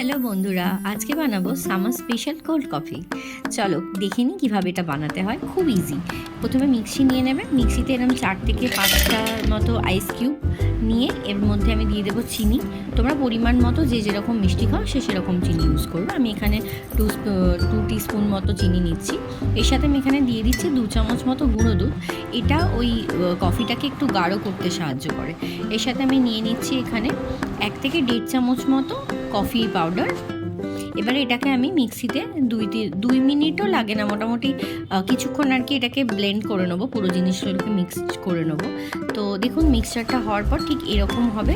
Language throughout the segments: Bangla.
হ্যালো বন্ধুরা, আজকে বানাবো সামার স্পেশাল কোল্ড কফি। চলো দেখে নিই কীভাবে এটা বানাতে হয়। খুব ইজি। প্রথমে মিক্সি নিয়ে নেবে। মিক্সিতে এরকম 4 থেকে 5টার মতো আইস কিউব নিয়ে এর মধ্যে আমি দিয়ে দেবো চিনি। তোমরা পরিমাণ মতো যে যেরকম মিষ্টি খাও সে সেরকম চিনি ইউজ করবে। আমি এখানে 2 টিস্পুন মতো চিনি নিচ্ছি। এর সাথে আমি এখানে দিয়ে দিচ্ছি 2 চামচ মতো গুঁড়ো দুধ। এটা ওই কফিটাকে একটু গাঢ় করতে সাহায্য করে। এর সাথে আমি নিয়ে নিচ্ছি এখানে 1 থেকে 1.5 চামচ মতো কফি পাউডার। এবারে এটাকে আমি মিক্সিতে 2 মিনিটও লাগে না, মোটামুটি কিছুক্ষণ আর কি এটাকে ব্লেন্ড করে নেবো, পুরো জিনিসগুলোকে মিক্স করে নেবো। তো দেখুন মিক্সচারটা হওয়ার পর ঠিক এরকম হবে।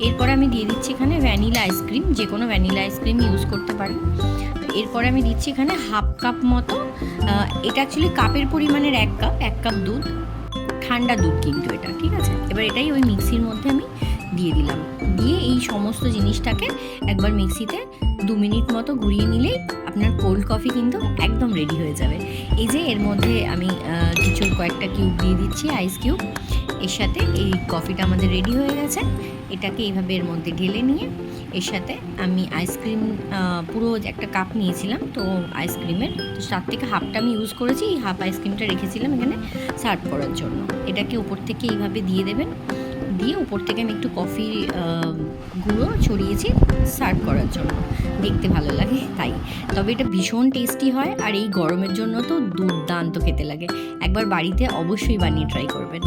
এরপরে আমি দিয়ে দিচ্ছি এখানে ভ্যানিলা আইসক্রিম, যে কোনো ভ্যানিলা আইসক্রিম ইউজ করতে পারেন। এরপরে আমি দিচ্ছি এখানে 1/2 কাপ মতো, এটা অ্যাকচুয়ালি কাপের পরিমাণের 1 কাপ দুধ, ঠান্ডা দুধ কিন্তু এটা, ঠিক আছে। এবার এটাই ওই মিক্সির মধ্যে আমি দিয়ে দিলাম। দিয়ে এই সমস্ত জিনিসটাকে একবার মিক্সিতে 2 মিনিট মতো ঘুরিয়ে নিলেই আপনার কোল্ড কফি কিন্তু একদম রেডি হয়ে যাবে। এই যে এর মধ্যে আমি কয়েকটা কিউব দিয়ে দিচ্ছি, আইস কিউব। এর সাথে এই কফিটা আমাদের রেডি হয়ে গেছে। এটাকে এইভাবে এর মধ্যে ঢেলে নিয়ে এর সাথে আমি আইসক্রিম পুরো একটা কাপ নিয়েছিলাম, তো আইসক্রিমের তার থেকে হাফটা আমি ইউজ করেছি। এই হাফ আইসক্রিমটা রেখেছিলাম এখানে সার্ভ করার জন্য। এটাকে উপর থেকে এইভাবে দিয়ে দেবেন। দিয়ে উপর থেকে আমি একটু কফি গুঁড়ো ছড়িয়েছি সার্ভ করার জন্য, দেখতে ভালো লাগে তাই। তবে এটা ভীষণ টেস্টি হয়, আর এই গরমের জন্য তো দুর্দান্ত খেতে লাগে। একবার বাড়িতে অবশ্যই বানিয়ে ট্রাই করবেন।